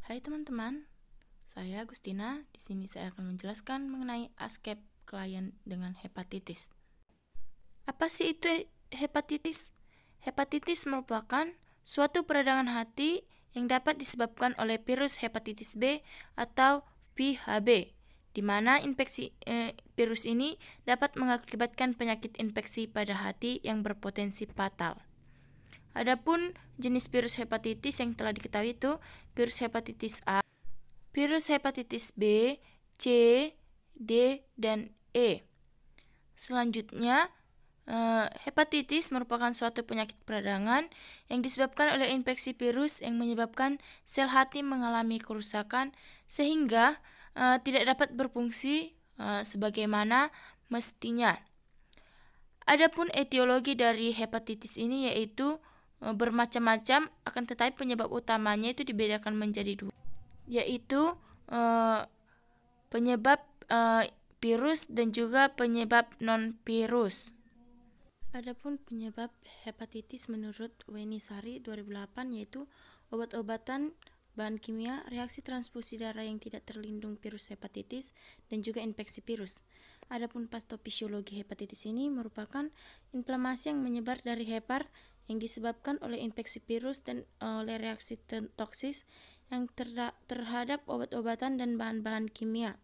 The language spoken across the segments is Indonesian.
Hai teman-teman, saya Agustina. Di sini saya akan menjelaskan mengenai askep klien dengan hepatitis. Apa sih itu hepatitis? Hepatitis merupakan suatu peradangan hati yang dapat disebabkan oleh virus hepatitis B atau VHB, di mana infeksi virus ini dapat mengakibatkan penyakit infeksi pada hati yang berpotensi fatal. Adapun jenis virus hepatitis yang telah diketahui itu virus hepatitis A, virus hepatitis B, C, D, dan E. Selanjutnya, hepatitis merupakan suatu penyakit peradangan yang disebabkan oleh infeksi virus yang menyebabkan sel hati mengalami kerusakan sehingga tidak dapat berfungsi sebagaimana mestinya. Adapun etiologi dari hepatitis ini yaitu bermacam-macam, akan tetapi penyebab utamanya itu dibedakan menjadi dua, yaitu penyebab virus dan juga penyebab non-virus. Adapun penyebab hepatitis menurut Weni Sari 2008 yaitu obat-obatan, bahan kimia, reaksi transfusi darah yang tidak terlindung virus hepatitis, dan juga infeksi virus. Adapun patofisiologi hepatitis ini merupakan inflamasi yang menyebar dari hepar yang disebabkan oleh infeksi virus dan oleh reaksi toksis yang terhadap obat-obatan dan bahan-bahan kimia.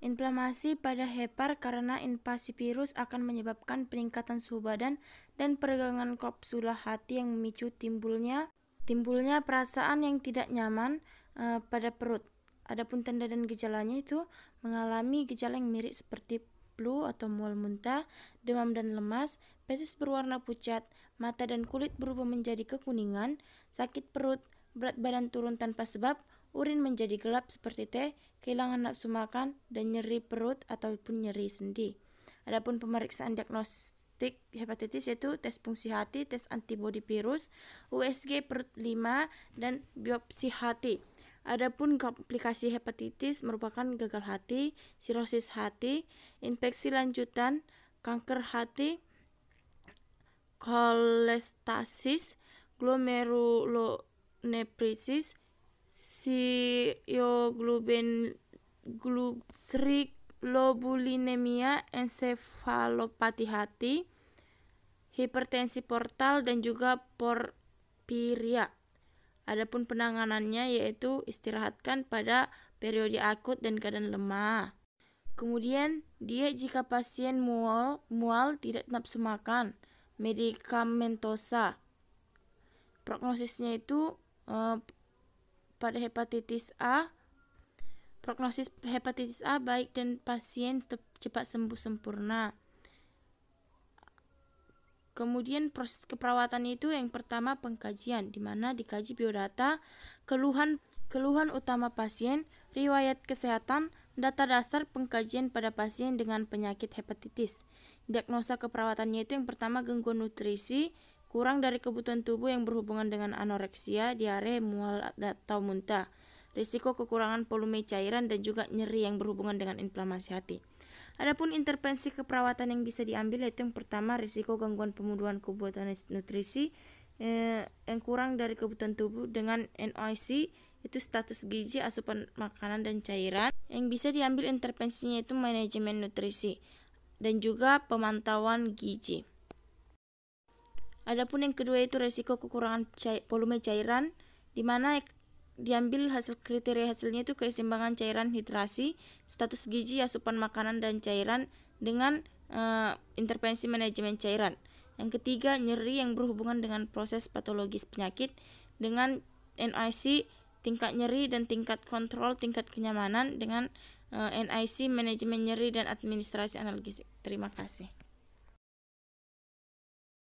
Inflamasi pada hepar karena invasi virus akan menyebabkan peningkatan suhu badan dan peregangan kapsula hati yang memicu timbulnya perasaan yang tidak nyaman pada perut. Adapun tanda dan gejalanya itu mengalami gejala yang mirip seperti flu atau mual muntah, demam dan lemas, feses berwarna pucat, mata dan kulit berubah menjadi kekuningan, sakit perut, berat badan turun tanpa sebab, urin menjadi gelap seperti teh, kehilangan nafsu makan, dan nyeri perut ataupun nyeri sendi. Adapun pemeriksaan diagnostik hepatitis yaitu tes fungsi hati, tes antibodi virus, USG perut 5, dan biopsi hati. Adapun komplikasi hepatitis merupakan gagal hati, sirosis hati, infeksi lanjutan, kanker hati, kolestasis, glomerulonephritis, siroglobulinemia, ensefalopati hati, hipertensi portal, dan juga porfiria. Adapun penanganannya yaitu istirahatkan pada periode akut dan keadaan lemah. Kemudian diet jika pasien mual tidak nafsu makan, medikamentosa. Prognosisnya itu pada hepatitis A, prognosis hepatitis A baik dan pasien cepat sembuh sempurna. Kemudian proses keperawatan itu yang pertama pengkajian, di mana dikaji biodata, keluhan utama pasien, riwayat kesehatan, data dasar pengkajian pada pasien dengan penyakit hepatitis. Diagnosa keperawatannya itu yang pertama gangguan nutrisi, kurang dari kebutuhan tubuh yang berhubungan dengan anoreksia, diare, mual atau muntah, risiko kekurangan volume cairan, dan juga nyeri yang berhubungan dengan inflamasi hati. Adapun intervensi keperawatan yang bisa diambil yaitu yang pertama risiko gangguan pemenuhan kebutuhan nutrisi yang kurang dari kebutuhan tubuh dengan NOIC itu status gizi, asupan makanan dan cairan. Yang bisa diambil intervensinya itu manajemen nutrisi dan juga pemantauan gizi. Adapun yang kedua itu risiko kekurangan volume cairan, di mana diambil kriteria hasilnya itu keseimbangan cairan hidrasi, status gizi, asupan makanan dan cairan dengan intervensi manajemen cairan. Yang ketiga nyeri yang berhubungan dengan proses patologis penyakit dengan NIC, tingkat nyeri dan tingkat kontrol tingkat kenyamanan dengan NIC manajemen nyeri dan administrasi analgesik. Terima kasih.